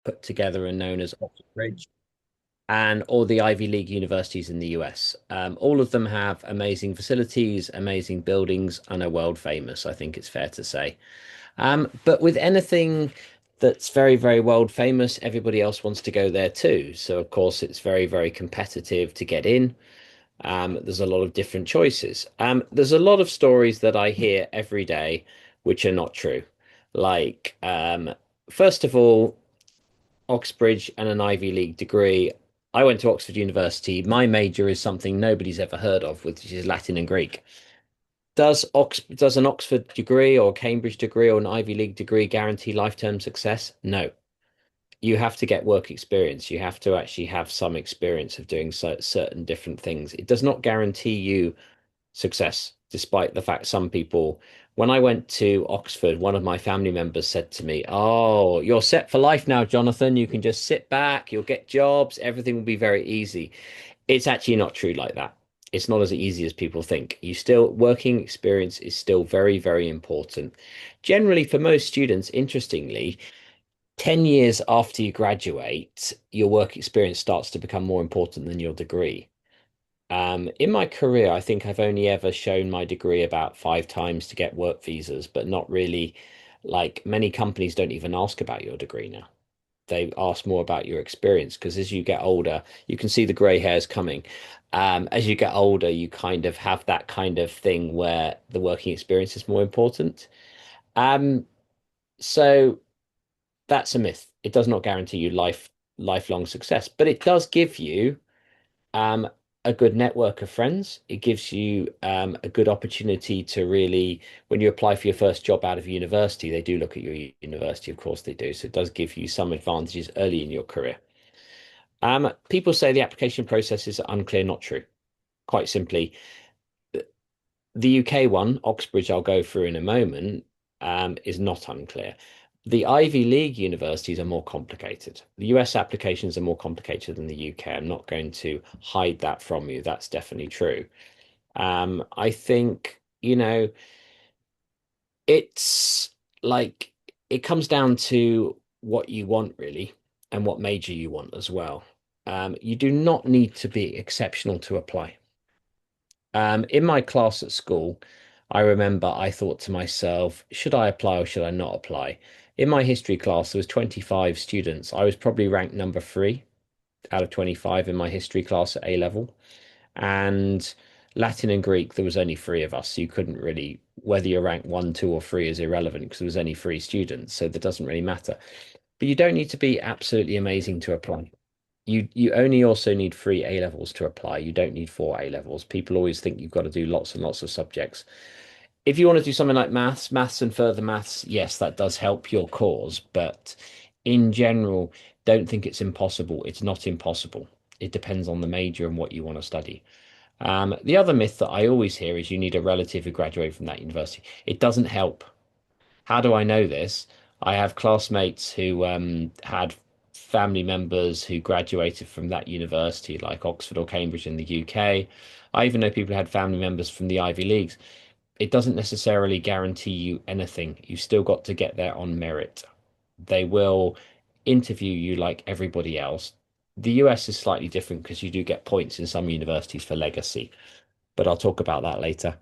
put together and known as Oxbridge, and all the Ivy League universities in the US. All of them have amazing facilities, amazing buildings, and are world famous, I think it's fair to say. But with anything that's very, very world famous, everybody else wants to go there too. So, of course, it's very, very competitive to get in. There's a lot of different choices. There's a lot of stories that I hear every day which are not true. Like, first of all, Oxbridge and an Ivy League degree. I went to Oxford University. My major is something nobody's ever heard of, which is Latin and Greek. Does an Oxford degree or a Cambridge degree or an Ivy League degree guarantee lifetime success? No. You have to get work experience. You have to actually have some experience of doing certain different things. It does not guarantee you success, despite the fact some people, when I went to Oxford, one of my family members said to me, "Oh, you're set for life now, Jonathan. You can just sit back, you'll get jobs, everything will be very easy." It's actually not true like that. It's not as easy as people think. Working experience is still very, very important. Generally, for most students, interestingly, 10 years after you graduate, your work experience starts to become more important than your degree. In my career, I think I've only ever shown my degree about 5 times to get work visas, but not really. Like many companies don't even ask about your degree now. They ask more about your experience because as you get older, you can see the grey hairs coming. As you get older, you kind of have that kind of thing where the working experience is more important. Um, so that's a myth. It does not guarantee you lifelong success, but it does give you um, a good network of friends. It gives you a good opportunity to really, when you apply for your first job out of university, they do look at your university, of course they do. So it does give you some advantages early in your career. People say the application process is unclear, not true. Quite simply, the UK one, Oxbridge, I'll go through in a moment, is not unclear. The Ivy League universities are more complicated. The US applications are more complicated than the UK. I'm not going to hide that from you. That's definitely true. I think, it's like it comes down to what you want really and what major you want as well. You do not need to be exceptional to apply. In my class at school, I remember I thought to myself, should I apply or should I not apply? In my history class, there was 25 students. I was probably ranked number three out of 25 in my history class at A level. And Latin and Greek, there was only three of us. So you couldn't really, whether you're ranked one, two, or three is irrelevant because there was only three students. So that doesn't really matter. But you don't need to be absolutely amazing to apply. You only also need three A levels to apply. You don't need four A levels. People always think you've got to do lots and lots of subjects. If you want to do something like maths and further maths, yes, that does help your cause. But in general, don't think it's impossible. It's not impossible. It depends on the major and what you want to study. The other myth that I always hear is you need a relative who graduated from that university. It doesn't help. How do I know this? I have classmates who had family members who graduated from that university, like Oxford or Cambridge in the UK. I even know people who had family members from the Ivy Leagues. It doesn't necessarily guarantee you anything. You've still got to get there on merit. They will interview you like everybody else. The US is slightly different because you do get points in some universities for legacy, but I'll talk about that later.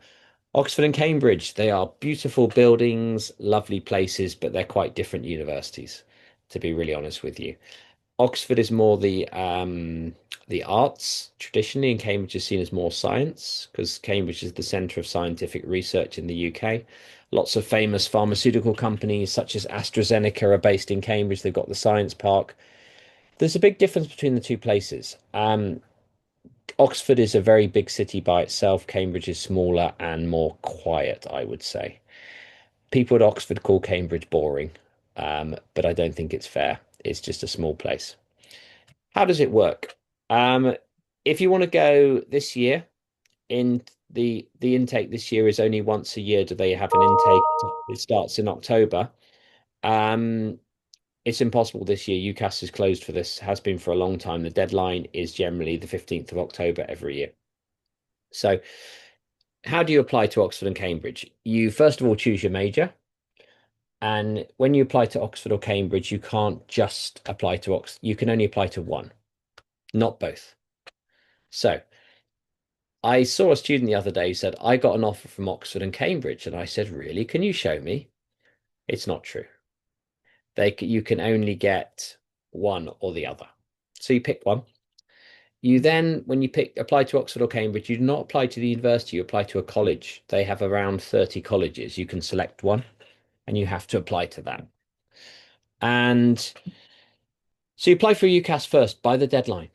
Oxford and Cambridge, they are beautiful buildings, lovely places, but they're quite different universities, to be really honest with you. Oxford is more the arts traditionally, and Cambridge is seen as more science because Cambridge is the centre of scientific research in the UK. Lots of famous pharmaceutical companies such as AstraZeneca are based in Cambridge. They've got the science park. There's a big difference between the two places. Oxford is a very big city by itself. Cambridge is smaller and more quiet, I would say. People at Oxford call Cambridge boring, but I don't think it's fair. It's just a small place. How does it work? Um, if you want to go this year, in the intake this year is only once a year. Do they have an intake? It starts in October. Um, it's impossible this year. UCAS is closed for this, has been for a long time. The deadline is generally the 15th of October every year. So, how do you apply to Oxford and Cambridge? You first of all choose your major. And when you apply to Oxford or Cambridge, you can't just apply to Oxford. You can only apply to one, not both. So I saw a student the other day who said, I got an offer from Oxford and Cambridge. And I said, really? Can you show me? It's not true. You can only get one or the other. So you pick one. You then, when you apply to Oxford or Cambridge, you do not apply to the university, you apply to a college. They have around 30 colleges. You can select one and you have to apply to that. And so you apply for UCAS first by the deadline.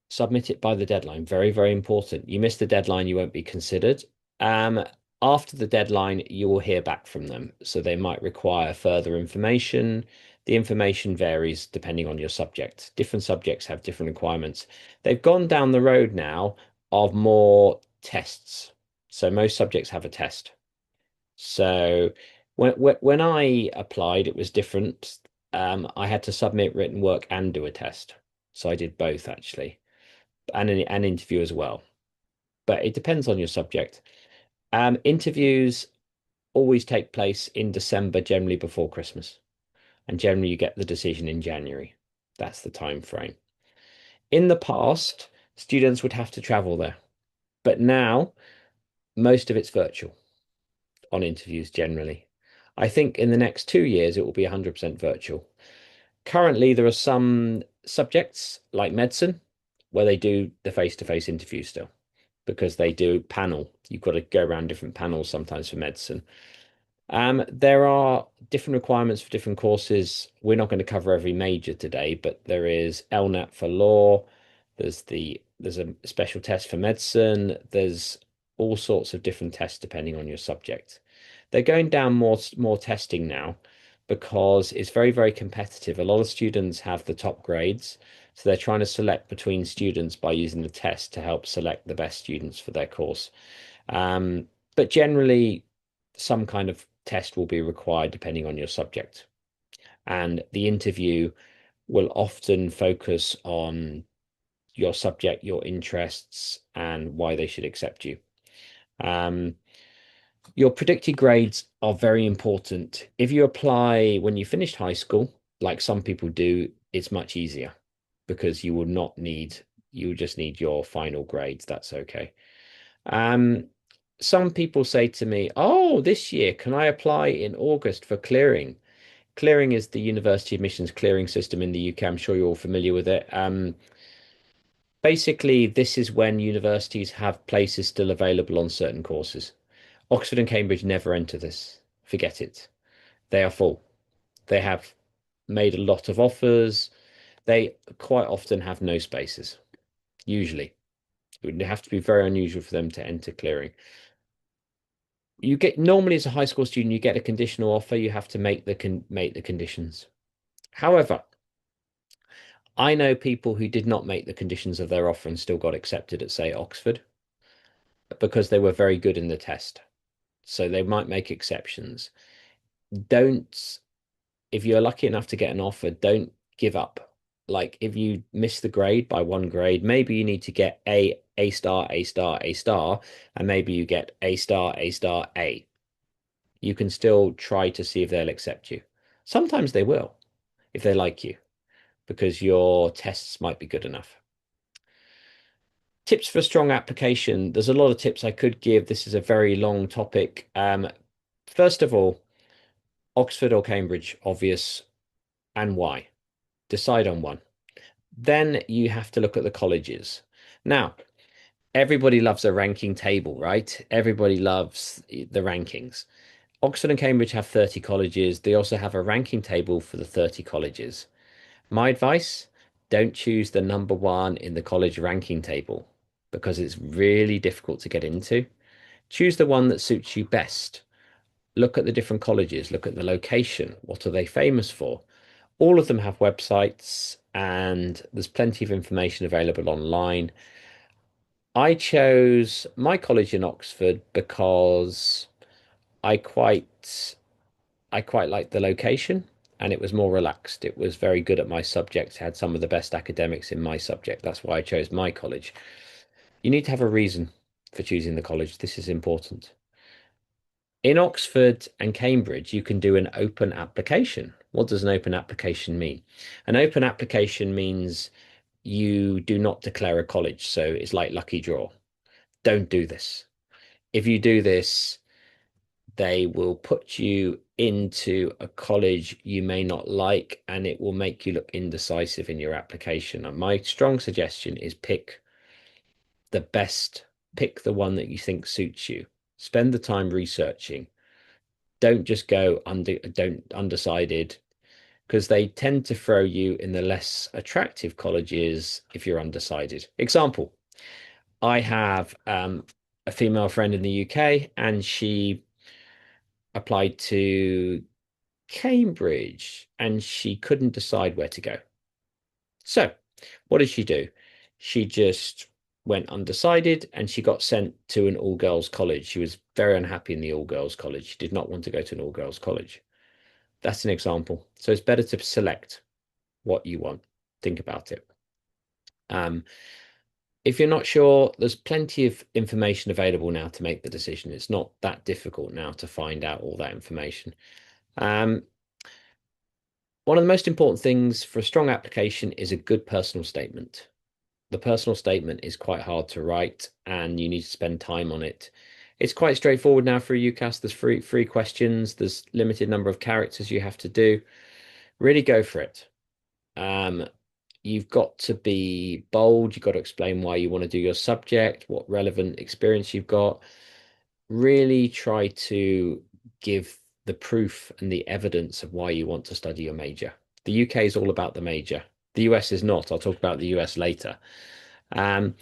Submit it by the deadline. Very, very important. You miss the deadline, you won't be considered. Um, After the deadline, you will hear back from them. So they might require further information. The information varies depending on your subject. Different subjects have different requirements. They've gone down the road now of more tests. So most subjects have a test. So when I applied, it was different. I had to submit written work and do a test. So I did both actually, and an interview as well. But it depends on your subject. Interviews always take place in December, generally before Christmas, and generally you get the decision in January. That's the time frame. In the past, students would have to travel there, but now most of it's virtual on interviews generally. I think in the next 2 years it will be 100% virtual. Currently, there are some subjects like medicine where they do the face-to-face interview still because they do panel. You've got to go around different panels sometimes for medicine. There are different requirements for different courses. We're not going to cover every major today, but there is LNAT for law. There's a special test for medicine. There's all sorts of different tests depending on your subject. They're going down more testing now because it's very, very competitive. A lot of students have the top grades, so they're trying to select between students by using the test to help select the best students for their course. But generally, some kind of test will be required depending on your subject. And the interview will often focus on your subject, your interests, and why they should accept you. Um, your predicted grades are very important. If you apply when you finished high school, like some people do, it's much easier because you will not need, you will just need your final grades. That's okay. Um, some people say to me, "Oh, this year, can I apply in August for clearing?" Clearing is the university admissions clearing system in the UK. I'm sure you're all familiar with it. Basically, this is when universities have places still available on certain courses. Oxford and Cambridge never enter this. Forget it. They are full. They have made a lot of offers. They quite often have no spaces, usually. It would have to be very unusual for them to enter clearing. You get normally as a high school student, you get a conditional offer. You have to make the conditions. However, I know people who did not make the conditions of their offer and still got accepted at, say, Oxford because they were very good in the test. So they might make exceptions. Don't, if you're lucky enough to get an offer, don't give up. Like if you miss the grade by one grade, maybe you need to get A star, A star, A star, and maybe you get A star, A star, A. You can still try to see if they'll accept you. Sometimes they will, if they like you, because your tests might be good enough. Tips for strong application. There's a lot of tips I could give. This is a very long topic. First of all, Oxford or Cambridge, obvious, and why. Decide on one. Then you have to look at the colleges. Now, everybody loves a ranking table, right? Everybody loves the rankings. Oxford and Cambridge have 30 colleges. They also have a ranking table for the 30 colleges. My advice, don't choose the number one in the college ranking table because it's really difficult to get into. Choose the one that suits you best. Look at the different colleges, look at the location. What are they famous for? All of them have websites and there's plenty of information available online. I chose my college in Oxford because I quite I quite liked the location and it was more relaxed. It was very good at my subject, had some of the best academics in my subject. That's why I chose my college. You need to have a reason for choosing the college. This is important. In Oxford and Cambridge, you can do an open application. What does an open application mean? An open application means you do not declare a college. So it's like lucky draw. Don't do this. If you do this, they will put you into a college you may not like, and it will make you look indecisive in your application. And my strong suggestion is the best, pick the one that you think suits you. Spend the time researching. Don't just go don't undecided, because they tend to throw you in the less attractive colleges if you're undecided. Example, I have a female friend in the UK, and she applied to Cambridge and she couldn't decide where to go. So, what did she do? She just went undecided and she got sent to an all girls college. She was very unhappy in the all girls college. She did not want to go to an all girls college. That's an example. So, it's better to select what you want. Think about it. Um, if you're not sure, there's plenty of information available now to make the decision. It's not that difficult now to find out all that information. Um, One of the most important things for a strong application is a good personal statement. The personal statement is quite hard to write and you need to spend time on it. It's quite straightforward now for a UCAS. There's three questions. There's limited number of characters you have to do. Really go for it. Um, you've got to be bold. You've got to explain why you want to do your subject, what relevant experience you've got. Really try to give the proof and the evidence of why you want to study your major. The UK is all about the major. The US is not. I'll talk about the US later. Um,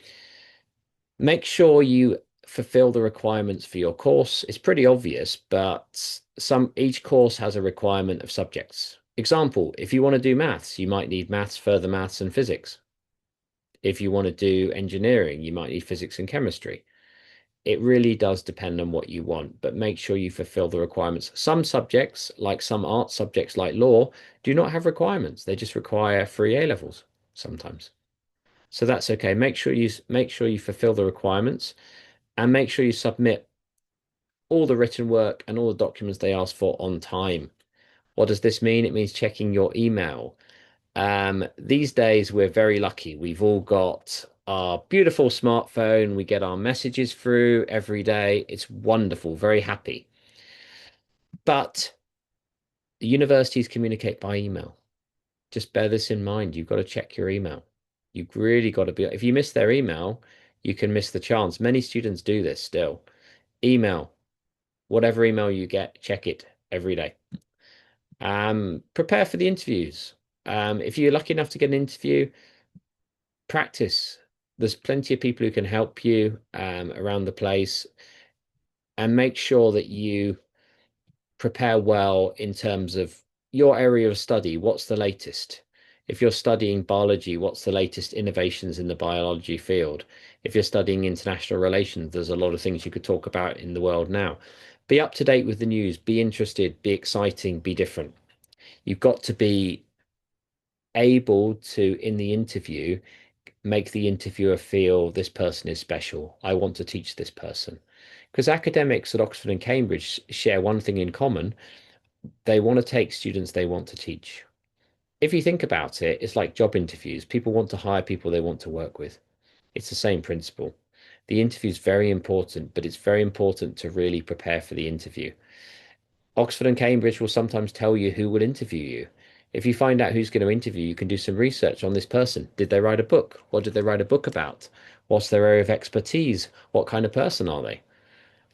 Make sure you fulfill the requirements for your course. It's pretty obvious, but each course has a requirement of subjects. Example, if you want to do maths, you might need maths, further maths, and physics. If you want to do engineering, you might need physics and chemistry. It really does depend on what you want, but make sure you fulfill the requirements. Some subjects, like some art subjects like law, do not have requirements. They just require three A levels sometimes. So that's okay. Make sure you fulfill the requirements and make sure you submit all the written work and all the documents they ask for on time. What does this mean? It means checking your email. These days, we're very lucky. We've all got our beautiful smartphone. We get our messages through every day. It's wonderful, very happy. But the universities communicate by email. Just bear this in mind. You've got to check your email. You've really got to be, if you miss their email, you can miss the chance. Many students do this still. Email, whatever email you get, check it every day. Prepare for the interviews. If you're lucky enough to get an interview, practice. There's plenty of people who can help you around the place, and make sure that you prepare well in terms of your area of study. What's the latest? If you're studying biology, what's the latest innovations in the biology field? If you're studying international relations, there's a lot of things you could talk about in the world now. Be up to date with the news, be interested, be exciting, be different. You've got to be able to, in the interview, make the interviewer feel this person is special. I want to teach this person. Because academics at Oxford and Cambridge share one thing in common. They want to take students they want to teach. If you think about it, it's like job interviews. People want to hire people they want to work with. It's the same principle. The interview is very important, but it's very important to really prepare for the interview. Oxford and Cambridge will sometimes tell you who will interview you. If you find out who's going to interview, you can do some research on this person. Did they write a book? What did they write a book about? What's their area of expertise? What kind of person are they?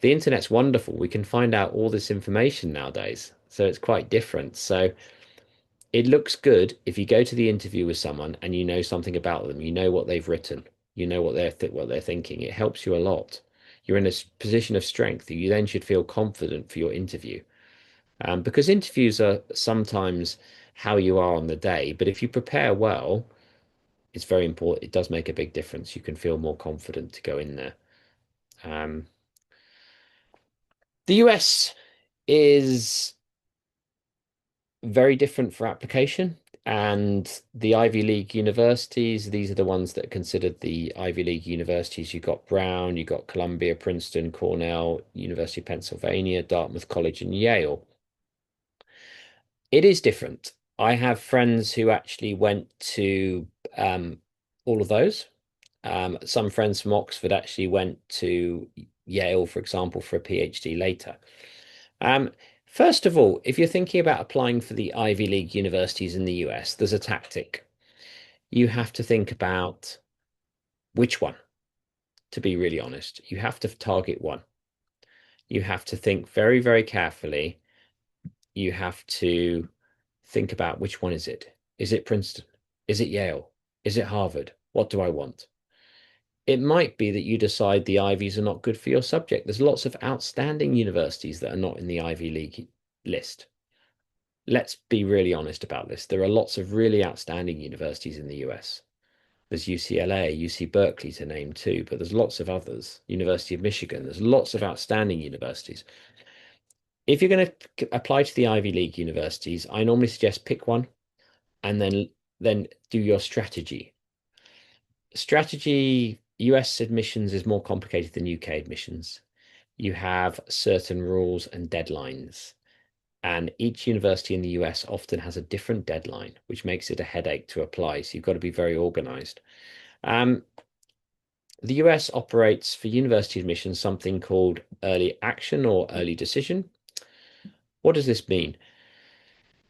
The internet's wonderful. We can find out all this information nowadays. So it's quite different. So it looks good if you go to the interview with someone and you know something about them. You know what they've written. You know what they're thinking. It helps you a lot. You're in a position of strength. You then should feel confident for your interview. Because interviews are sometimes how you are on the day, but if you prepare well, it's very important. It does make a big difference. You can feel more confident to go in there. Um, the US is very different for application. And the Ivy League universities, these are the ones that are considered the Ivy League universities. You've got Brown, you've got Columbia, Princeton, Cornell, University of Pennsylvania, Dartmouth College, and Yale. It is different. I have friends who actually went to all of those. Some friends from Oxford actually went to Yale, for example, for a PhD later. Um, First of all, if you're thinking about applying for the Ivy League universities in the US, there's a tactic. You have to think about which one, to be really honest. You have to target one. You have to think very, very carefully. You have to think about which one is it? Is it Princeton? Is it Yale? Is it Harvard? What do I want? It might be that you decide the Ivies are not good for your subject. There's lots of outstanding universities that are not in the Ivy League list. Let's be really honest about this. There are lots of really outstanding universities in the US. There's UCLA, UC Berkeley to name two, but there's lots of others. University of Michigan, there's lots of outstanding universities. If you're going to apply to the Ivy League universities, I normally suggest pick one and then do your strategy. Strategy, US admissions is more complicated than UK admissions. You have certain rules and deadlines. And each university in the US often has a different deadline, which makes it a headache to apply. So you've got to be very organized. Um, the US operates for university admissions something called early action or early decision. What does this mean?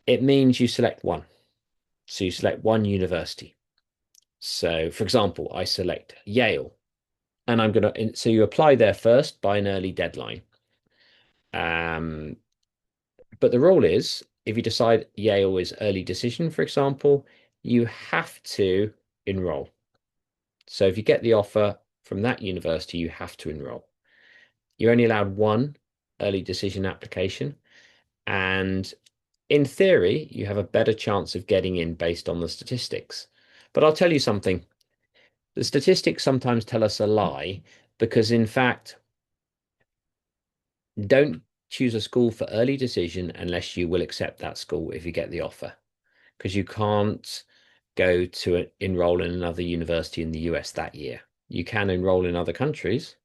It means you select one. So you select one university. So, for example, I select Yale, and I'm going to, so you apply there first by an early deadline. Um, but the rule is if you decide Yale is early decision, for example, you have to enroll. So if you get the offer from that university, you have to enroll. You're only allowed one early decision application. And in theory, you have a better chance of getting in based on the statistics. But I'll tell you something. The statistics sometimes tell us a lie because, in fact, don't choose a school for early decision unless you will accept that school if you get the offer, because you can't go to enroll in another university in the US that year. You can enroll in other countries,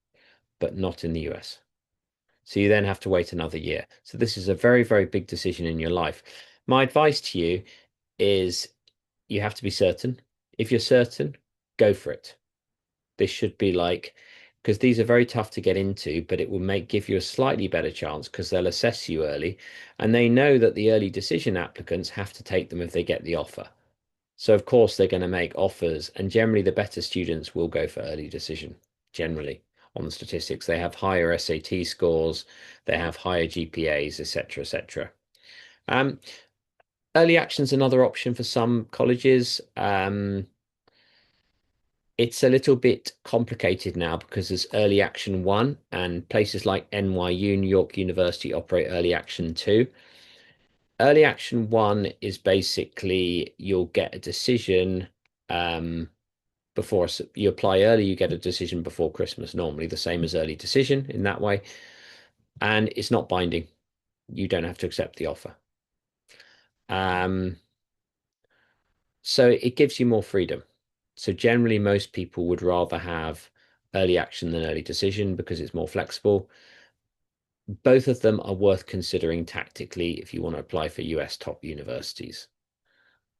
but not in the US. So you then have to wait another year. So this is a very, very big decision in your life. My advice to you is you have to be certain. If you're certain, go for it. This should be like, because these are very tough to get into, but it will give you a slightly better chance because they'll assess you early and they know that the early decision applicants have to take them if they get the offer. So of course they're going to make offers, and generally the better students will go for early decision, generally on the statistics. They have higher SAT scores, they have higher GPAs, etc., etc. Um, Early action is another option for some colleges. It's a little bit complicated now because there's early action one, and places like NYU, New York University, operate early action two. Early action one is basically you'll get a decision before you apply early, you get a decision before Christmas, normally the same as early decision in that way. And it's not binding. You don't have to accept the offer. Um, so it gives you more freedom. So generally, most people would rather have early action than early decision because it's more flexible. Both of them are worth considering tactically if you want to apply for US top universities.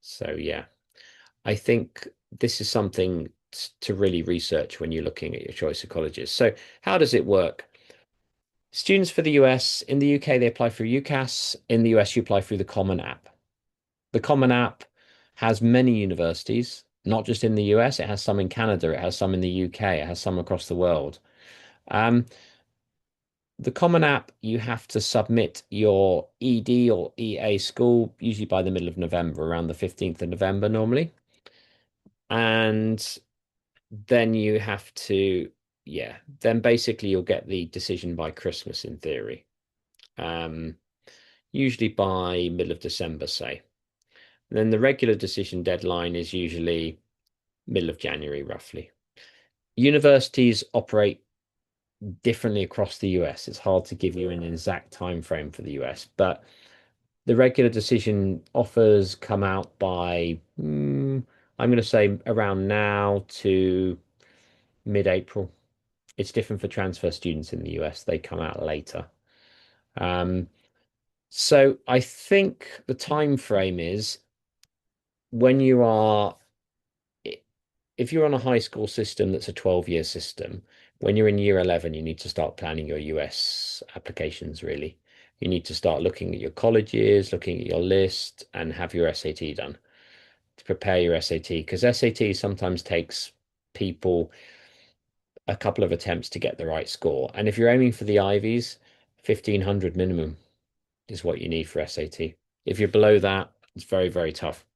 So yeah, I think this is something to really research when you're looking at your choice of colleges. So how does it work? Students for the US, in the UK, they apply through UCAS. In the US, you apply through the Common App. The Common App has many universities, not just in the US. It has some in Canada, it has some in the UK, it has some across the world. Um, the Common App, you have to submit your ED or EA school, usually by the middle of November, around the 15th of November normally. And then you have to, yeah, then basically you'll get the decision by Christmas in theory. Um, Usually by middle of December, say. And then the regular decision deadline is usually middle of January, roughly. Universities operate differently across the US. It's hard to give you an exact time frame for the US, but the regular decision offers come out by, I'm going to say around now to mid-April. It's different for transfer students in the US. They come out later. Um, so I think the time frame is when you are, if you're on a high school system that's a 12-year system, when you're in year 11, you need to start planning your US applications, really. You need to start looking at your colleges, looking at your list, and have your SAT done to prepare your SAT. Because SAT sometimes takes people a couple of attempts to get the right score. And if you're aiming for the Ivies, 1500 minimum is what you need for SAT. If you're below that, it's very, very tough.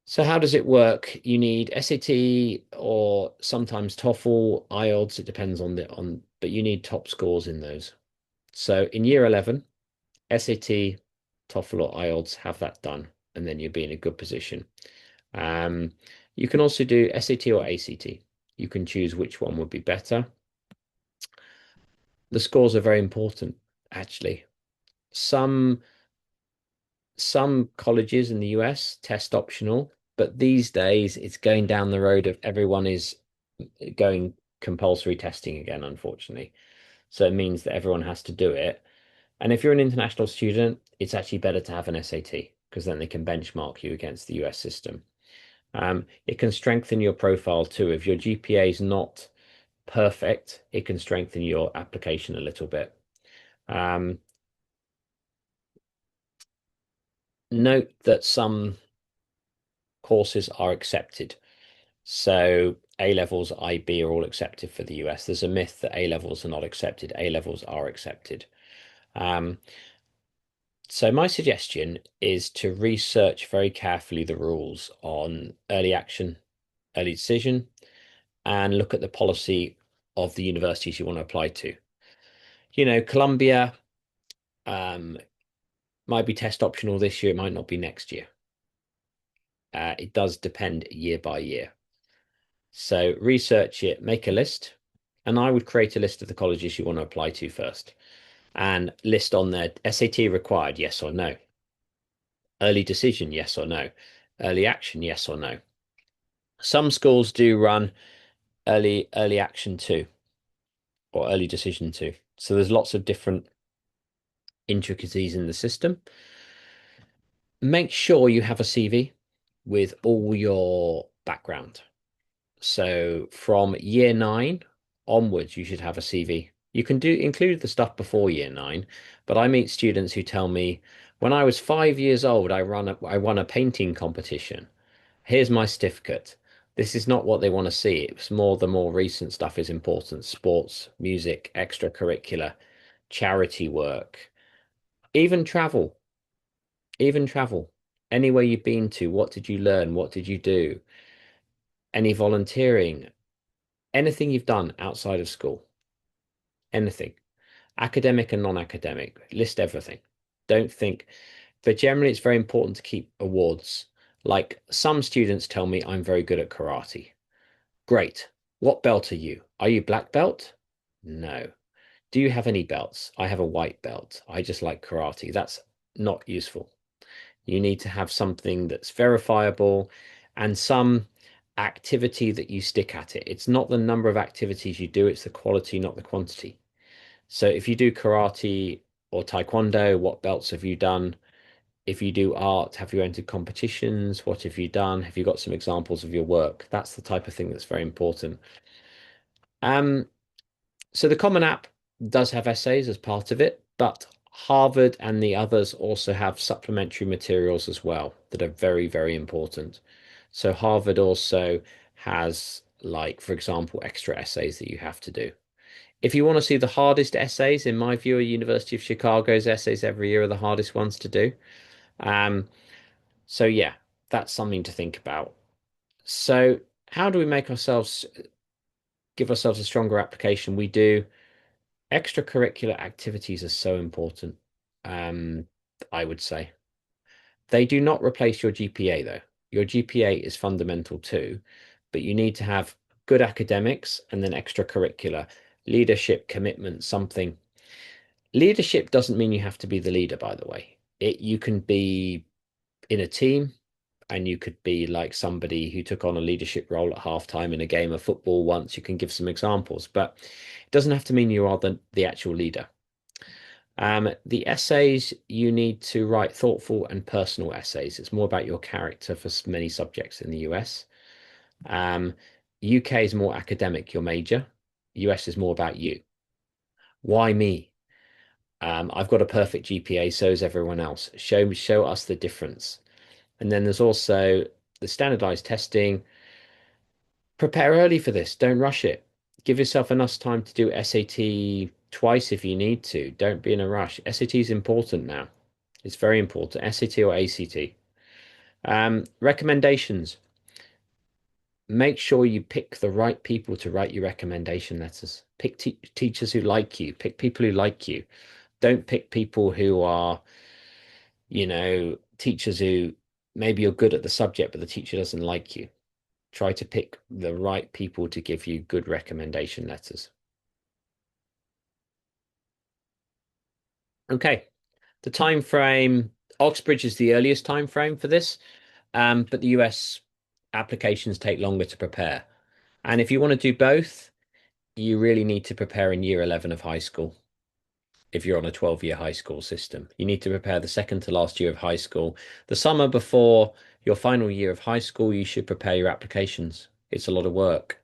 So how does it work? You need SAT or sometimes TOEFL, IELTS, it depends but you need top scores in those. So in year 11, SAT, TOEFL or IELTS, have that done, and then you'll be in a good position. Um, you can also do SAT or ACT. You can choose which one would be better. The scores are very important, actually. Some some colleges in the US test optional, but these days it's going down the road of everyone is going compulsory testing again, unfortunately. So it means that everyone has to do it. And if you're an international student, it's actually better to have an SAT because then they can benchmark you against the US system. It can strengthen your profile too. If your GPA is not perfect, it can strengthen your application a little bit. Um, Note that some courses are accepted. So A levels, IB are all accepted for the US. There's a myth that A levels are not accepted. A levels are accepted. Um, so my suggestion is to research very carefully the rules on early action, early decision, and look at the policy of the universities you want to apply to. Columbia um, might be test optional this year, it might not be next year. It does depend year by year. So research it, make a list, and I would create a list of the colleges you want to apply to first and list on there SAT required, yes or no. Early decision, yes or no. Early action, yes or no. Some schools do run early action too, or early decision too. So there's lots of different intricacies in the system. Make sure you have a CV with all your background. So from year 9 onwards, you should have a CV. You can do include the stuff before year 9, but I meet students who tell me, when I was 5 years old, I won a painting competition. Here's my certificate. This is not what they want to see. It's more the more recent stuff is important. Sports, music, extracurricular, charity work, even travel, even travel. Anywhere you've been to, what did you learn? What did you do? Any volunteering? Anything you've done outside of school, anything, academic and non-academic, list everything. Don't think, but generally it's very important to keep awards. Like some students tell me I'm very good at karate. Great. What belt are you? Are you black belt? No. Do you have any belts? I have a white belt. I just like karate. That's not useful. You need to have something that's verifiable and some activity that you stick at it. It's not the number of activities you do, it's the quality, not the quantity. So if you do karate or taekwondo, what belts have you done? If you do art, have you entered competitions? What have you done? Have you got some examples of your work? That's the type of thing that's very important. Um, so the Common App does have essays as part of it, but Harvard and the others also have supplementary materials as well that are very, very important. So Harvard also has, like, for example, extra essays that you have to do. If you want to see the hardest essays, in my view, University of Chicago's essays every year are the hardest ones to do. Um, so yeah, that's something to think about. So how do we give ourselves a stronger application? We do. Extracurricular activities are so important, um, I would say. They do not replace your GPA, though. Your GPA is fundamental too, but you need to have good academics and then extracurricular, leadership, commitment, something. Leadership doesn't mean you have to be the leader, by the way. You can be in a team and you could be like somebody who took on a leadership role at halftime in a game of football once. You can give some examples, but it doesn't have to mean you are the actual leader. The essays, you need to write thoughtful and personal essays. It's more about your character for many subjects in the US. Um, UK is more academic, your major. US is more about you. Why me? I've got a perfect GPA, so is everyone else. Show us the difference. And then there's also the standardized testing. Prepare early for this. Don't rush it. Give yourself enough time to do SAT twice if you need to. Don't be in a rush. SAT is important now. It's very important. SAT or ACT. Recommendations. Make sure you pick the right people to write your recommendation letters. Pick te teachers who like you. Pick people who like you. Don't pick people who are, teachers who maybe you're good at the subject, but the teacher doesn't like you. Try to pick the right people to give you good recommendation letters. Okay, the time frame, Oxbridge is the earliest time frame for this, but the US applications take longer to prepare. And if you want to do both, you really need to prepare in year 11 of high school. If you're on a 12-year high school system, you need to prepare the second to last year of high school. The summer before your final year of high school, you should prepare your applications. It's a lot of work.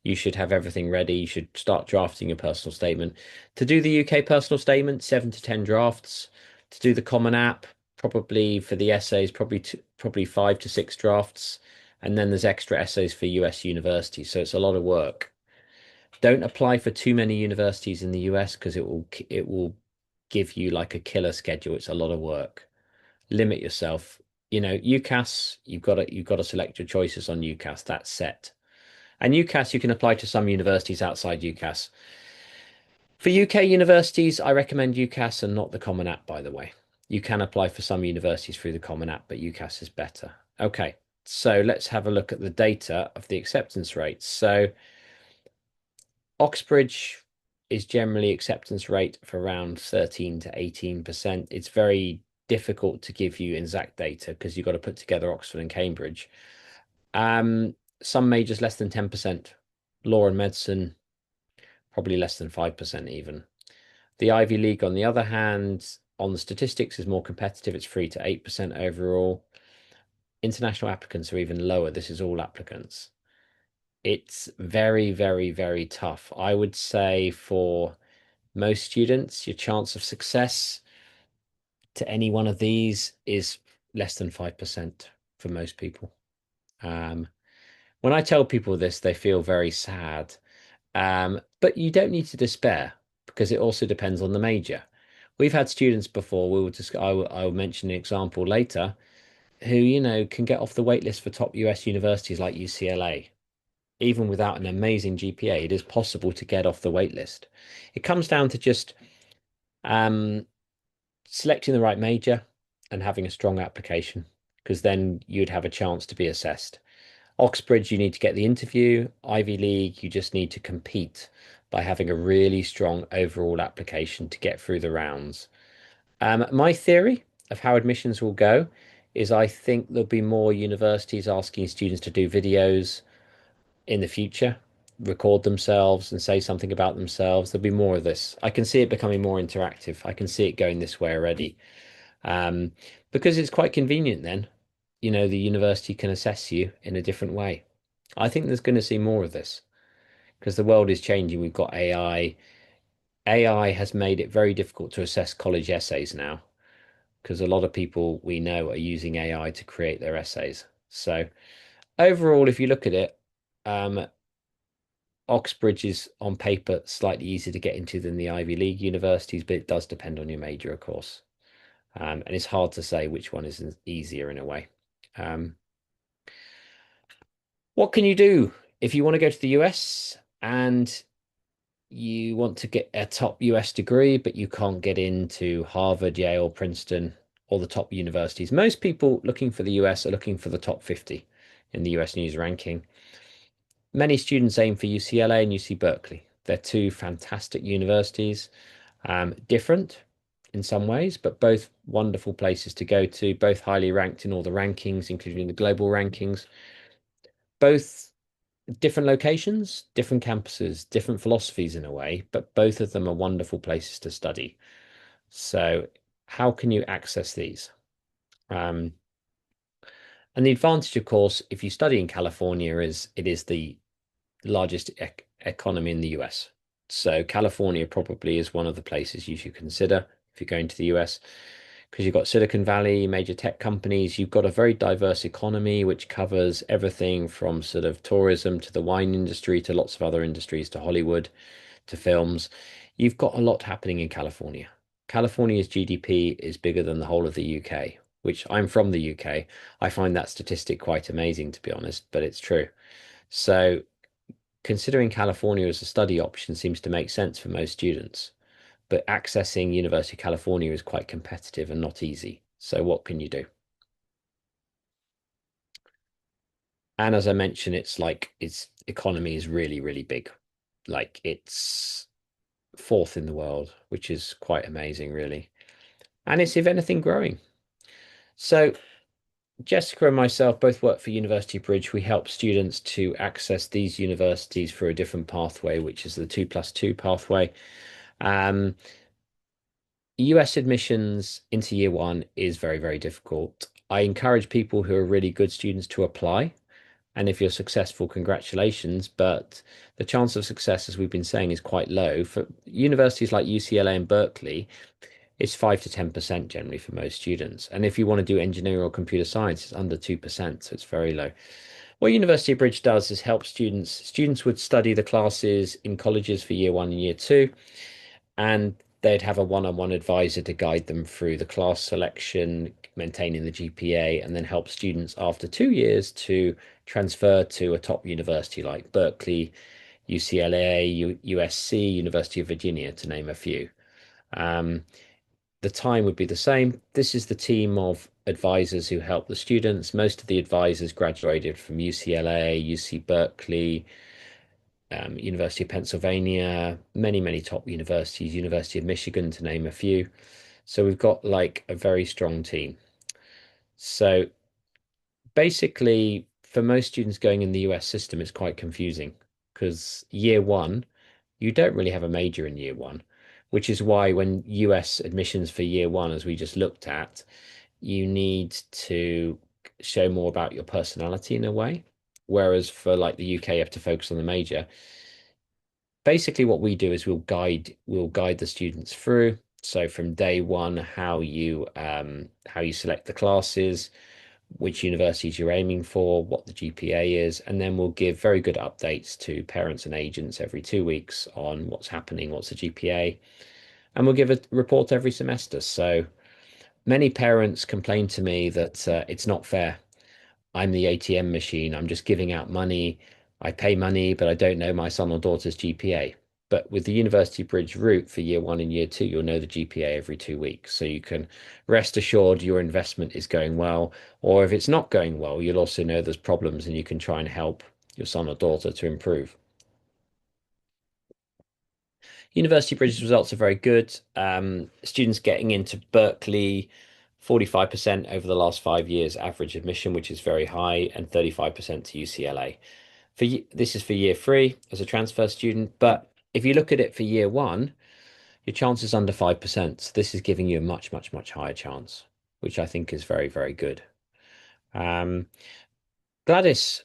You should have everything ready. You should start drafting your personal statement. To do the UK personal statement, 7 to 10 drafts. To do the Common App, probably for the essays, probably 5 to 6 drafts. And then there's extra essays for US universities. So it's a lot of work. Don't apply for too many universities in the US because it will give you like a killer schedule. It's a lot of work. Limit yourself. UCAS, you've got to select your choices on UCAS. That's set. And UCAS, you can apply to some universities outside UCAS. For UK universities, I recommend UCAS and not the Common App, by the way. You can apply for some universities through the Common App, but UCAS is better. Okay, so let's have a look at the data of the acceptance rates. So Oxbridge is generally acceptance rate for around 13 to 18%. It's very difficult to give you exact data because you've got to put together Oxford and Cambridge. Um, some majors less than 10%. Law and medicine, probably less than 5% even. The Ivy League, on the other hand, on the statistics is more competitive. It's 3 to 8% overall. International applicants are even lower. This is all applicants. It's very, very, very tough. I would say for most students, your chance of success to any one of these is less than 5% for most people. Um, when I tell people this, they feel very sad. But you don't need to despair because it also depends on the major. We've had students before, I will mention an example later, who, can get off the wait list for top US universities like UCLA. Even without an amazing GPA, it is possible to get off the wait list. It comes down to just um, selecting the right major and having a strong application, because then you'd have a chance to be assessed. Oxbridge, you need to get the interview. Ivy League, you just need to compete by having a really strong overall application to get through the rounds. My theory of how admissions will go is I think there'll be more universities asking students to do videos in the future, record themselves and say something about themselves. There'll be more of this. I can see it becoming more interactive. I can see it going this way already. Um, because it's quite convenient then. The university can assess you in a different way. I think there's going to see more of this because the world is changing. We've got AI. AI has made it very difficult to assess college essays now because a lot of people we know are using AI to create their essays. So overall, if you look at it, um, Oxbridge is on paper slightly easier to get into than the Ivy League universities, but it does depend on your major, of course. And it's hard to say which one is easier in a way. Um, what can you do if you want to go to the US and you want to get a top US degree, but you can't get into Harvard, Yale, Princeton, or the top universities? Most people looking for the US are looking for the top 50 in the US News ranking. Many students aim for UCLA and UC Berkeley. They're two fantastic universities, different. in some ways, but both wonderful places to go to, both highly ranked in all the rankings, including the global rankings. Both different locations, different campuses, different philosophies in a way, but both of them are wonderful places to study. So, how can you access these? Um, and the advantage, of course, if you study in California, is it is the largest economy in the US. So California probably is one of the places you should consider if you're going to the US, because you've got Silicon Valley, major tech companies. You've got a very diverse economy which covers everything from sort of tourism to the wine industry to lots of other industries to Hollywood to films. You've got a lot happening in California. California's GDP is bigger than the whole of the UK, which I'm from the UK. I find that statistic quite amazing, to be honest, but it's true. So considering California as a study option seems to make sense for most students, but accessing University of California is quite competitive and not easy. So what can you do? And as I mentioned, it's like its economy is really, really big. Like it's fourth in the world, which is quite amazing, really. And it's, if anything, growing. So Jessica and myself both work for University Bridge. We help students to access these universities through a different pathway, which is the 2+2 pathway. Um, US admissions into year one is very, very difficult. I encourage people who are really good students to apply. And if you're successful, congratulations. But the chance of success, as we've been saying, is quite low. For universities like UCLA and Berkeley, it's 5 to 10% generally for most students. And if you want to do engineering or computer science, it's under 2%. So it's very low. What University of Bridge does is help students. Students would study the classes in colleges for year one and year two, and they'd have a one-on-one advisor to guide them through the class selection, maintaining the GPA, and then help students after 2 years to transfer to a top university like Berkeley, UCLA, USC, University of Virginia, to name a few. Um, the time would be the same. This is the team of advisors who help the students. Most of the advisors graduated from UCLA, UC Berkeley, University of Pennsylvania, many, many top universities, University of Michigan, to name a few. So we've got like a very strong team. So basically, for most students going in the US system, it's quite confusing because year one, you don't really have a major in year one, which is why when US admissions for year one, as we just looked at, you need to show more about your personality in a way. Whereas for like the UK, you have to focus on the major. Basically what we do is we'll guide the students through. So from day one, how you select the classes, which universities you're aiming for, what the GPA is, and then we'll give very good updates to parents and agents every 2 weeks on what's happening, what's the GPA, and we'll give a report every semester. So many parents complain to me that it's not fair. I'm the ATM machine. I'm just giving out money. I pay money, but I don't know my son or daughter's GPA. But with the University Bridge route for year one and year two, you'll know the GPA every 2 weeks. So you can rest assured your investment is going well. Or if it's not going well, you'll also know there's problems and you can try and help your son or daughter to improve. University Bridge's results are very good. Students getting into Berkeley, 45% over the last 5 years average admission, which is very high, and 35% to UCLA. This is for year three as a transfer student, but if you look at it for year one, your chance is under 5%. So this is giving you a much, much, much higher chance, which I think is very, very good. Um, Gladys,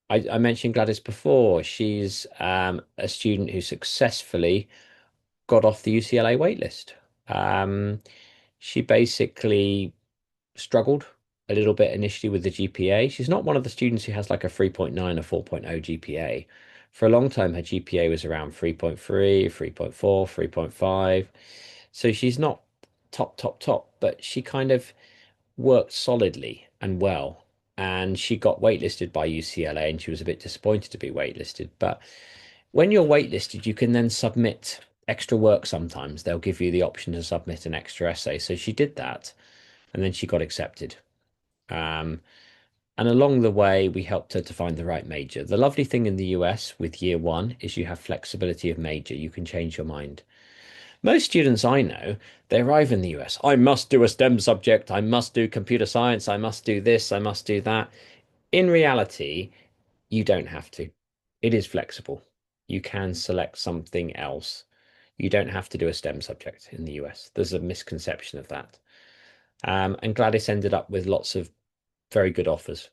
I mentioned Gladys before. She's a student who successfully got off the UCLA waitlist. Um, she basically struggled a little bit initially with the GPA. She's not one of the students who has like a 3.9 or 4.0 GPA. For a long time, her GPA was around 3.3, 3.4, 3.5. So she's not top, top, top, but she kind of worked solidly and well. And she got waitlisted by UCLA and she was a bit disappointed to be waitlisted. But when you're waitlisted, you can then submit extra work sometimes. They'll give you the option to submit an extra essay. So she did that and then she got accepted. Um, and along the way, we helped her to find the right major. The lovely thing in the US with year one is you have flexibility of major. You can change your mind. Most students I know, they arrive in the US. I must do a STEM subject. I must do computer science. I must do this. I must do that. In reality, you don't have to. It is flexible. You can select something else. You don't have to do a STEM subject in the US. There's a misconception of that. And Gladys ended up with lots of very good offers.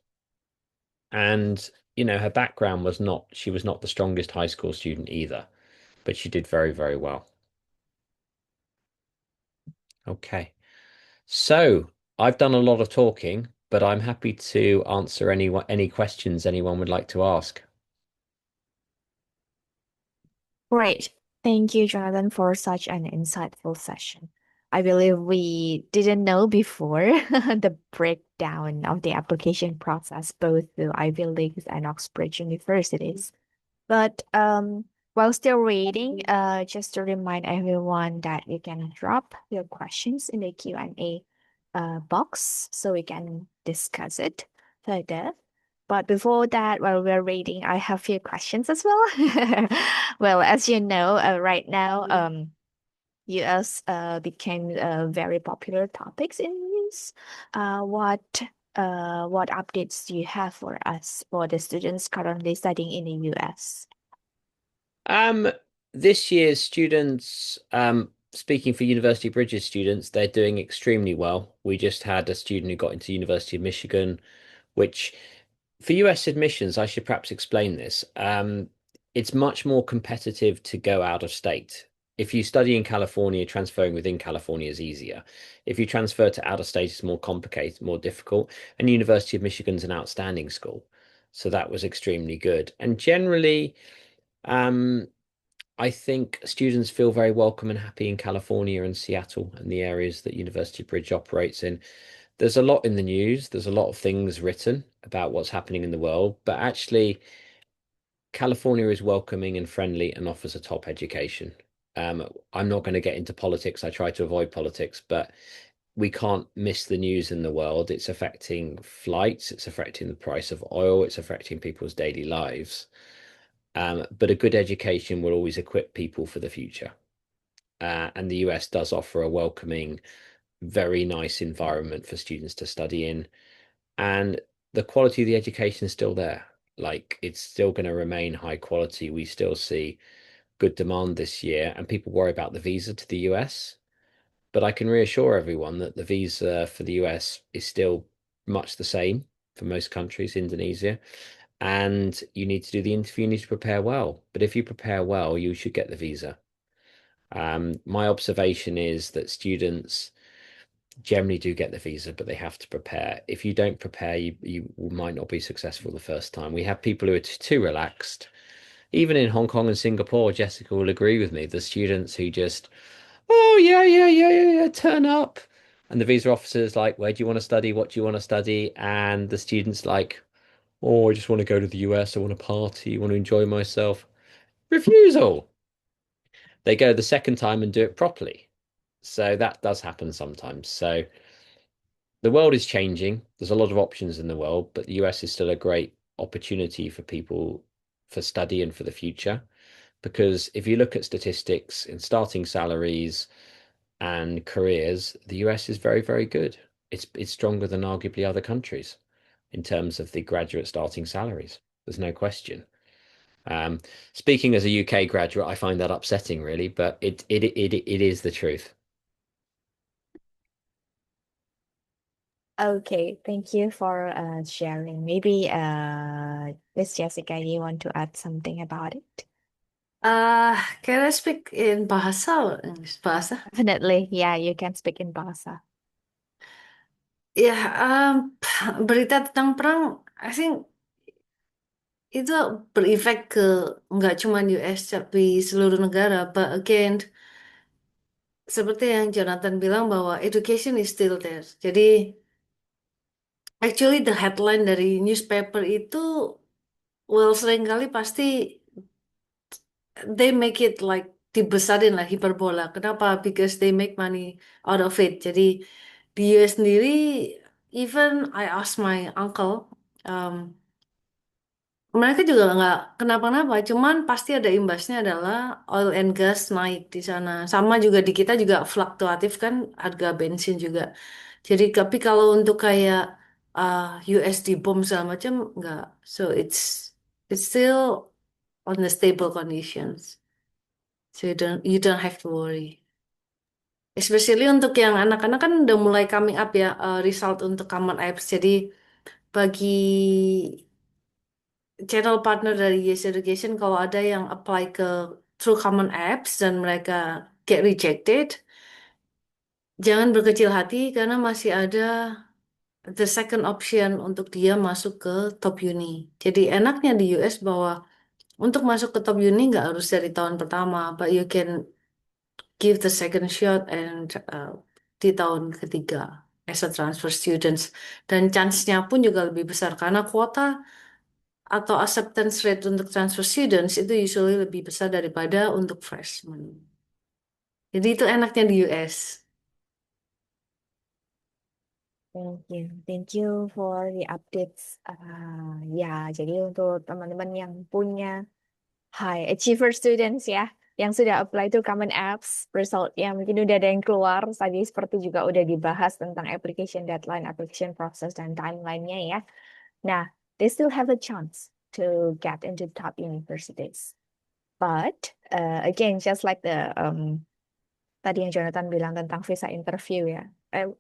And, her background was not, she was not the strongest high school student either, but she did very, very well. Okay. So I've done a lot of talking, but I'm happy to answer any questions anyone would like to ask. Great. Thank you, Jonathan, for such an insightful session. I believe we didn't know before the breakdown of the application process, both to Ivy Leagues and Oxbridge universities. But while still reading, just to remind everyone that you can drop your questions in the Q&A box so we can discuss it further. But before that, while we're reading, I have a few questions as well. Well, as you know, right now, US became very popular topics in news. What updates do you have for us for the students currently studying in the US? Um, this year's students, speaking for University of Bridges students, they're doing extremely well. We just had a student who got into University of Michigan, which for US admissions, I should perhaps explain this. It's much more competitive to go out of state. If you study in California, transferring within California is easier. If you transfer to out of state, it's more complicated, more difficult. And University of Michigan's an outstanding school. So that was extremely good. And generally, um, I think students feel very welcome and happy in California and Seattle and the areas that University Bridge operates in. There's a lot in the news, there's a lot of things written about what's happening in the world, but actually, California is welcoming and friendly and offers a top education. I'm not going to get into politics. I try to avoid politics, but we can't miss the news in the world. It's affecting flights, it's affecting the price of oil, it's affecting people's daily lives. But a good education will always equip people for the future. And the US does offer a welcoming, very nice environment for students to study in. And the quality of the education is still there. Like it's still going to remain high quality. We still see good demand this year, and people worry about the visa to the US. But I can reassure everyone that the visa for the US is still much the same for most countries, Indonesia. And you need to do the interview, you need to prepare well. But if you prepare well, you should get the visa. My observation is that students generally do get the visa, but they have to prepare. If you don't prepare, you might not be successful the first time. We have people who are too relaxed. Even in Hong Kong and Singapore, Jessica will agree with me. The students who just, oh yeah, yeah, yeah, yeah, yeah, turn up. And the visa officer's like, where do you want to study? What do you want to study? And the student's like, oh, I just want to go to the US. I want to party. I want to enjoy myself. Refusal. They go the second time and do it properly. So that does happen sometimes. So the world is changing. There's a lot of options in the world, but the US is still a great opportunity for people for study and for the future. Because if you look at statistics in starting salaries and careers, the US is very, very good. It's stronger than arguably other countries in terms of the graduate starting salaries. There's no question. Um, Speaking as a UK graduate, I find that upsetting, really, but it is the truth. Okay, thank you for sharing. Maybe Miss Jessica, you want to add something about it? Can I speak in Bahasa or English? Bahasa? Definitely, yeah, you can speak in Bahasa. Ya, berita tentang perang, I think itu berefek ke nggak cuma US tapi seluruh negara. But again, seperti yang Jonathan bilang bahwa education is still there. Jadi, actually the headline dari newspaper itu, well seringkali pasti they make it like dibesarin lah hiperbola. Kenapa? Because they make money out of it. Jadi di US sendiri, even I ask my uncle, um, mereka juga nggak kenapa-napa, cuman pasti ada imbasnya adalah oil and gas naik di sana. Sama juga di kita juga fluktuatif kan harga bensin juga. Jadi tapi kalau untuk kayak USD bom segala macam nggak. So it's still on the stable conditions. So you don't have to worry. Especially untuk yang anak-anak kan udah mulai coming up ya result untuk Common Apps. Jadi bagi channel partner dari Yes Education kalau ada yang apply ke True Common Apps dan mereka get rejected, jangan berkecil hati karena masih ada the second option untuk dia masuk ke top uni. Jadi enaknya di US bahwa untuk masuk ke top uni nggak harus dari tahun pertama, but you can give the second shot and di tahun ketiga as a transfer students. Dan chance-nya pun juga lebih besar karena kuota atau acceptance rate untuk transfer students itu usually lebih besar daripada untuk freshman. Jadi itu enaknya di US. Thank you for the updates. Ya, jadi untuk teman-teman yang punya high achiever students ya, yang sudah apply to Common Apps, resultnya mungkin udah ada yang keluar. Tadi seperti juga udah dibahas tentang application deadline, application process, dan timeline-nya ya. Nah, they still have a chance to get into top universities. But again, just like the tadi yang Jonathan bilang tentang visa interview ya,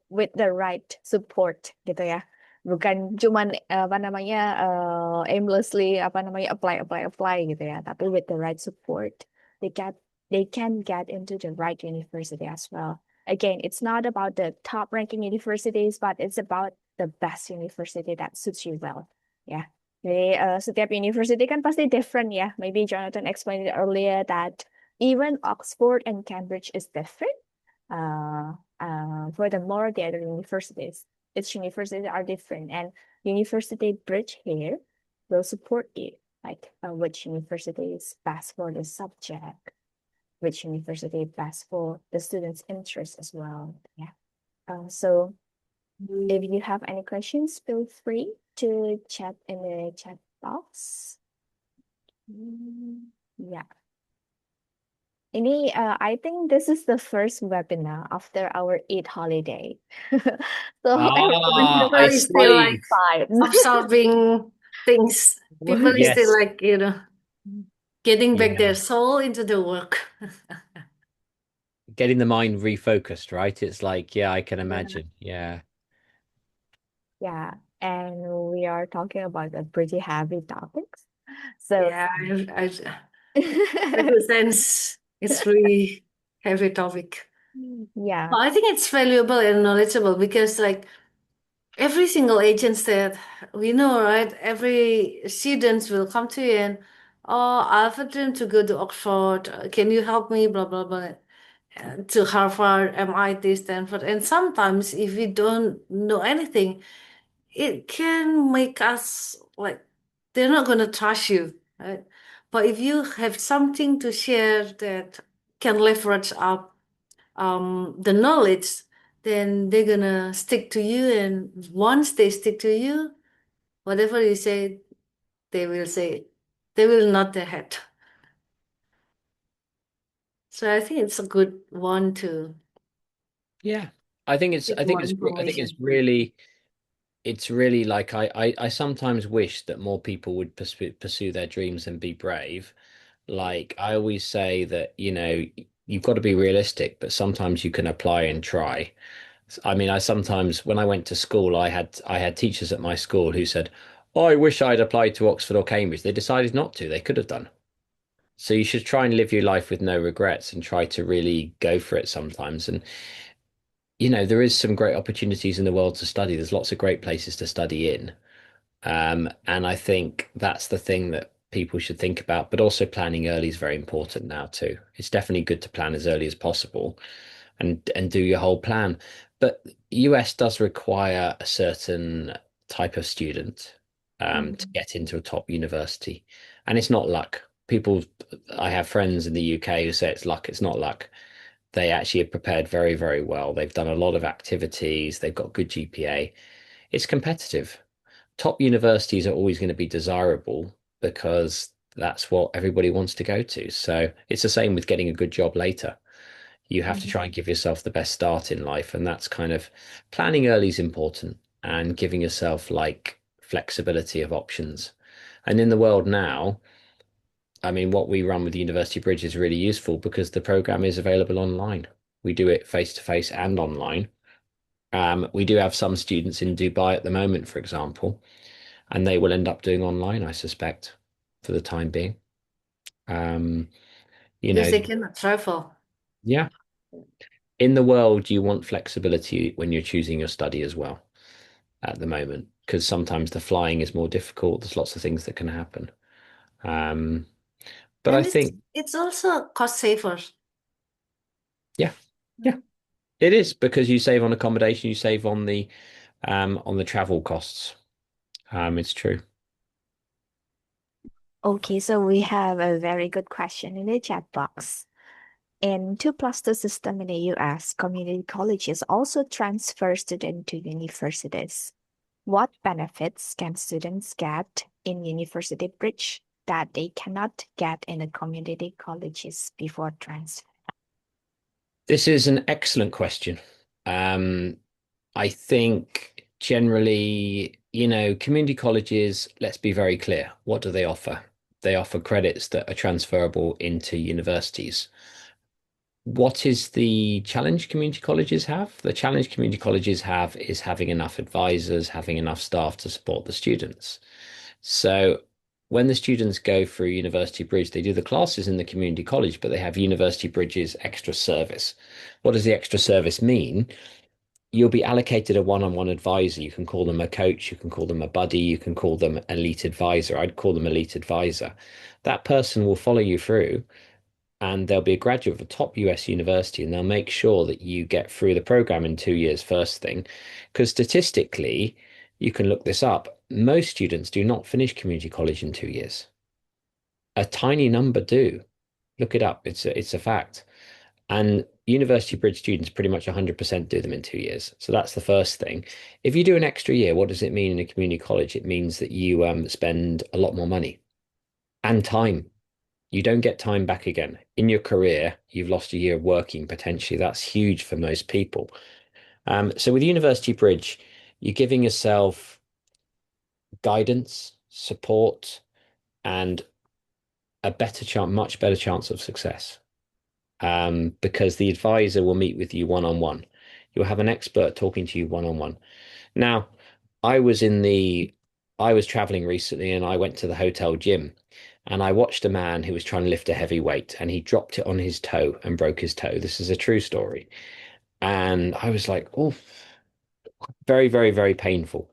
with the right support gitu ya, bukan cuman apa namanya aimlessly apa namanya apply gitu ya, tapi with the right support, they can get into the right university as well. Again, it's not about the top ranking universities, but it's about the best university that suits you well. Ya, jadi setiap university kan pasti different ya. Maybe Jonathan explained it earlier that even Oxford and Cambridge is different. Furthermore, the other universities, each universities are different, and University Bridge here will support you, like which university is best for the subject, which university is best for the students' interest as well. Yeah. So if you have any questions, feel free to chat in the chat box. Yeah. Ini, I think this is the first webinar after our Eid holiday. So everyone Ah, I Everybody still like see. vibes. absorbing things. People is still Yes. like, getting back Yeah. their soul into the work. Getting the mind refocused, right? It's like, yeah, I can Yeah. imagine. Yeah. Yeah, and we are talking about a pretty heavy topics. So Yeah, I do sense it's really heavy topic. yeah, Well, I think it's valuable and knowledgeable because like every single agent said, we know, right? Every students will come to you and, oh, I have a dream to go to Oxford. Can you help me? Blah, blah, blah. To Harvard, MIT, Stanford. And sometimes if we don't know anything, it can make us like, they're not going to trust you, right? But if you have something to share that can leverage up the knowledge, then they're gonna stick to you. And once they stick to you, whatever you say, say, they will nod their head. So I think it's a good one to Yeah. I think it's get I think more it's I think information. it's really like I sometimes wish that more people would pursue their dreams and be brave. Like I always say that, you've got to be realistic, but sometimes you can apply and try. I mean, I sometimes when I went to school, I had teachers at my school who said, "Oh, I wish I'd applied to Oxford or Cambridge." They decided not to. They could have done. So you should try and live your life with no regrets and try to really go for it sometimes. And there is some great opportunities in the world to study. There's lots of great places to study in. And I think that's the thing that people should think about, but also planning early is very important now too. It's definitely good to plan as early as possible and do your whole plan. But US does require a certain type of student to Mhm. get into a top university. And it's not luck. I have friends in the UK who say it's luck. It's not luck. They actually have prepared very, very well. They've done a lot of activities. They've got good GPA. It's competitive. Top universities are always going to be desirable, because that's what everybody wants to go to. So it's the same with getting a good job later. You have to Mhm. try and give yourself the best start in life, and that's kind of planning early is important and giving yourself like flexibility of options. And in the world now, I mean, what we run with University Bridge is really useful because the program is available online. We do it face to face and online. We do have some students in Dubai at the moment, for example, and they will end up doing online, I suspect, for the time being. Um, you Because know, they cannot travel. yeah, in the world, you want flexibility when you're choosing your study as well at the moment, because sometimes the flying is more difficult. There's lots of things that can happen. Um, but I And think, it's also cost saver. yeah, yeah, it is because you save on accommodation, you save on the travel costs. It's true. Okay, so we have a very good question in the chat box. In 2+2 system in the US, community colleges also transfer students to universities. What benefits can students get in University Bridge that they cannot get in the community colleges before transfer? This is an excellent question. Um, I think generally, community colleges, let's be very clear. What do they offer? They offer credits that are transferable into universities. What is the challenge community colleges have? The challenge community colleges have is having enough advisors, having enough staff to support the students. So when the students go through University Bridge, they do the classes in the community college, but they have University Bridge's extra service. What does the extra service mean? You'll be allocated a one-on-one advisor. You can call them a coach, you can call them a buddy, you can call them elite advisor. I'd call them elite advisor. That person will follow you through and they'll be a graduate of a top US university and they'll make sure that you get through the program in 2 years, first thing. Because statistically, you can look this up. Most students do not finish community college in 2 years. A tiny number do. Look it up. It's a fact. And University Bridge students pretty much 100% do them in 2 years. So that's the first thing. If you do an extra year, what does it mean in a community college? It means that you spend a lot more money and time. You don't get time back again. In your career, you've lost a year of working potentially. That's huge for most people. So with University Bridge, you're giving yourself guidance, support, and a better chance, much better chance of success. Because the advisor will meet with you one on one. You'll have an expert talking to you one on one. Now, I was in the, I was traveling recently and I went to the hotel gym and I watched a man who was trying to lift a heavy weight and he dropped it on his toe and broke his toe. This is a true story. And I was like, oh, very, very, very painful.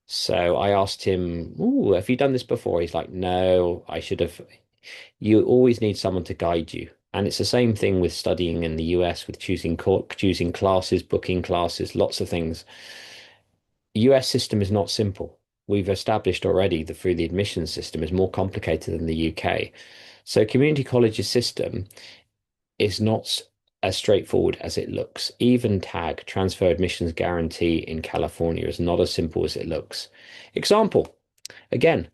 So I asked him, oh, have you done this before? He's like, no, I should have. You always need someone to guide you. And it's the same thing with studying in the US, with choosing classes, booking classes, lots of things. US system is not simple. We've established already that through the admission system is more complicated than the UK. So community colleges system is not as straightforward as it looks. Even TAG, Transfer Admissions Guarantee in California, is not as simple as it looks. Example, again,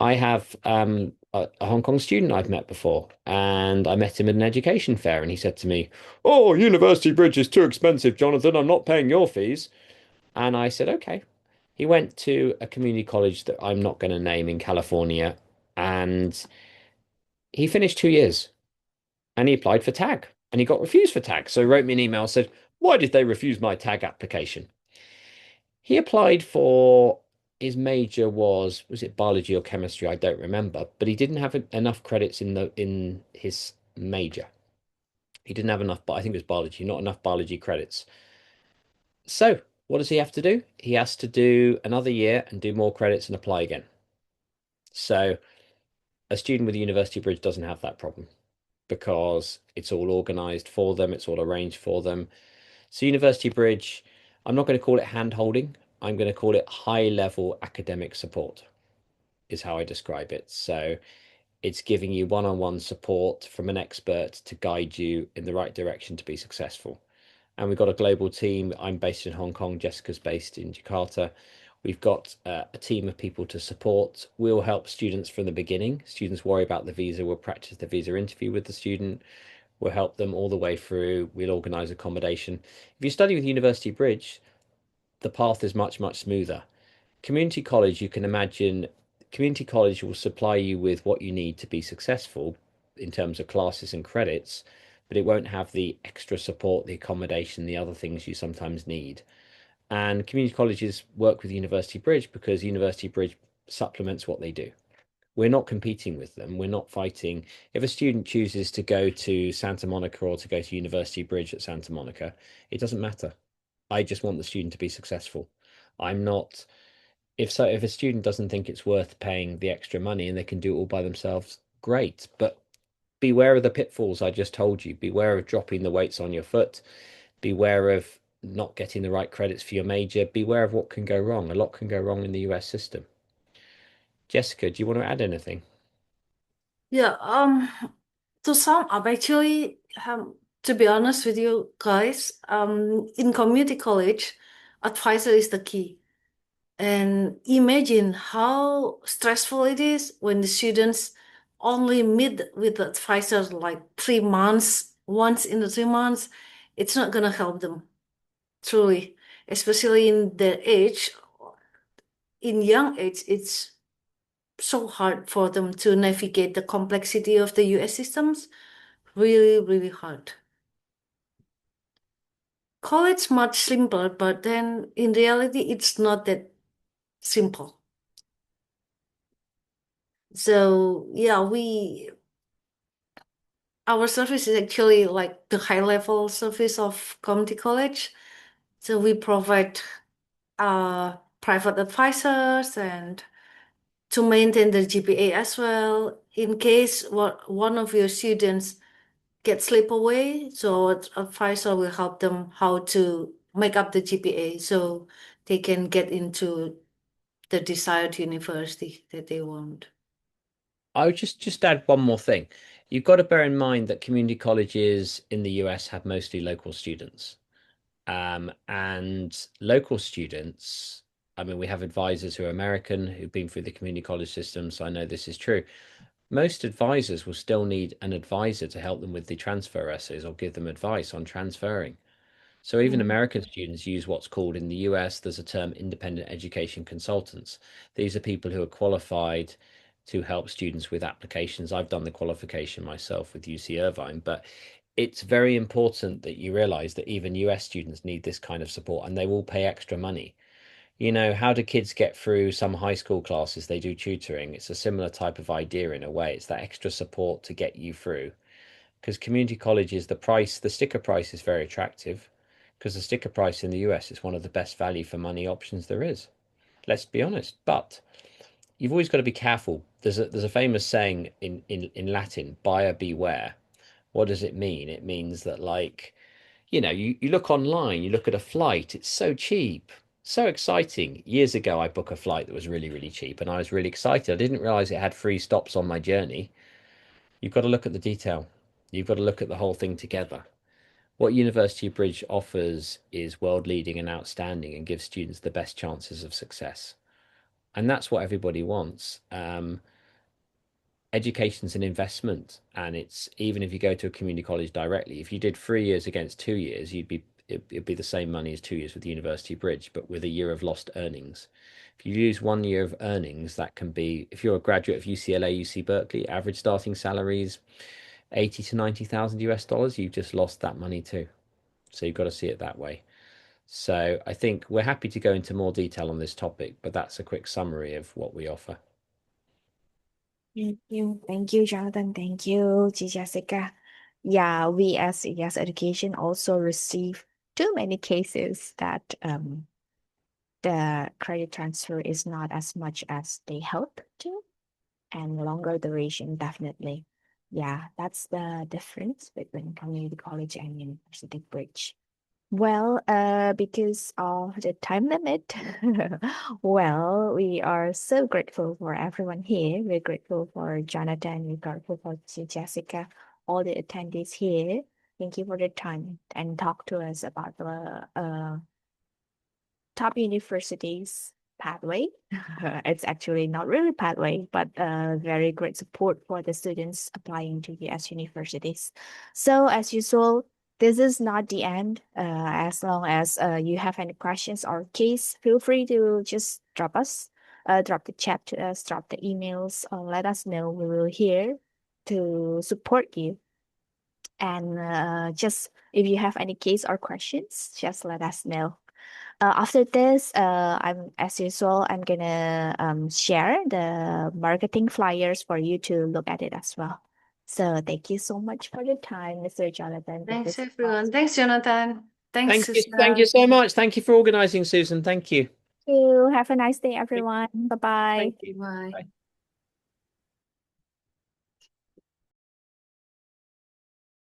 I have a Hong Kong student I've met before, and I met him at an education fair, and he said to me, "Oh, University Bridge is too expensive, Jonathan. I'm not paying your fees." And I said, "Okay." He went to a community college that I'm not going to name in California, and he finished 2 years, and he applied for TAG, and he got refused for TAG. So he wrote me an email, said, "Why did they refuse my TAG application?" He applied for his major was it biology or chemistry? I don't remember, but he didn't have enough credits in his major. He didn't have enough, but I think it was biology, not enough biology credits. So what does he have to do? He has to do another year and do more credits and apply again. So a student with University Bridge doesn't have that problem because it's all organized for them, it's all arranged for them. So University Bridge, I'm not going to call it hand holding. I'm going to call it high level academic support, is how I describe it. So it's giving you one-on-one support from an expert to guide you in the right direction to be successful. And we've got a global team. I'm based in Hong Kong. Jessica's based in Jakarta. We've got a team of people to support. We'll help students from the beginning. Students worry about the visa. We'll practice the visa interview with the student. We'll help them all the way through. We'll organise accommodation. If you study with University Bridge, the path is much, much smoother. Community college, you can imagine, community college will supply you with what you need to be successful in terms of classes and credits, but it won't have the extra support, the accommodation, the other things you sometimes need. And community colleges work with University Bridge because University Bridge supplements what they do. We're not competing with them. We're not fighting. If a student chooses to go to Santa Monica or to go to University Bridge at Santa Monica, it doesn't matter. I just want the student to be successful. I'm not, if a student doesn't think it's worth paying the extra money and they can do it all by themselves, great. But beware of the pitfalls I just told you. Beware of dropping the weights on your foot. Beware of not getting the right credits for your major. Beware of what can go wrong. A lot can go wrong in the US system. Jessica, do you want to add anything? Yeah, to sum up, actually, to be honest with you guys, in community college, advisor is the key. And imagine how stressful it is when the students only meet with the advisor like 3 months, once in the 3 months. It's not gonna help them, truly, especially in their age. In young age, it's so hard for them to navigate the complexity of the US systems. Really, really hard. College much simpler, but then in reality, it's not that simple. So yeah, our service is actually like the high level service of community college. So we provide private advisors and to maintain the GPA as well in case one of your students get slip away. So advisor will help them how to make up the GPA so they can get into the desired university that they want. I would just add one more thing. You've got to bear in mind that community colleges in the US have mostly local students. And local students, I mean, we have advisors who are American who've been through the community college system, so I know this is true. Most advisors will still need an advisor to help them with the transfer essays or give them advice on transferring. So even Mm. American students use what's called in the US, there's a term independent education consultants. These are people who are qualified to help students with applications. I've done the qualification myself with UC Irvine, but it's very important that you realize that even US students need this kind of support and they will pay extra money. You know, how do kids get through some high school classes? They do tutoring. It's a similar type of idea in a way. It's that extra support to get you through because community colleges, the sticker price is very attractive because the sticker price in the US is one of the best value for money options there is. Let's be honest. But you've always got to be careful. There's a famous saying in Latin, buyer beware. What does it mean? It means that like, you look online, you look at a flight, it's so cheap, so exciting. Years ago, I booked a flight that was really, really cheap and I was really excited. I didn't realize it had 3 stops on my journey. You've got to look at the detail. You've got to look at the whole thing together. What University Bridge offers is world leading and outstanding and gives students the best chances of success. And that's what everybody wants. Education's an investment, and it's even if you go to a community college directly, if you did 3 years against 2 years, it'd be the same money as 2 years with the University Bridge, but with a year of lost earnings. If you lose 1 year of earnings, that can be, if you're a graduate of UCLA, UC Berkeley, average starting salaries 80 to 90,000 US dollars, you've just lost that money too. So you've got to see it that way. So I think we're happy to go into more detail on this topic, but that's a quick summary of what we offer. Thank you. Thank you, Jonathan. Thank you, Jessica. Yeah, we as ES Education also receive too many cases that the credit transfer is not as much as they hope to, and longer duration, definitely. Yeah, that's the difference between community college and University Bridge. Well, because of the time limit, well, we are so grateful for everyone here. We're grateful for Jonathan. We're grateful for Jessica, all the attendees here. Thank you for the time and talk to us about the top universities pathway. It's actually not really pathway, but very great support for the students applying to US universities. So as usual, this is not the end. As long as you have any questions or case, feel free to just drop the chat to us, drop the emails, or let us know. We will here to support you. And just if you have any case or questions, just let us know. After this, as usual, I'm gonna share the marketing flyers for you to look at it as well. So thank you so much for the time, Mr. Jonathan. Thanks, everyone. Thanks, Jonathan. Thanks, Thank you Susan. so much. Thank you for organizing, Susan. Thank you. Thank you. Have a nice day, everyone. Bye bye. Thank you. Bye. Bye.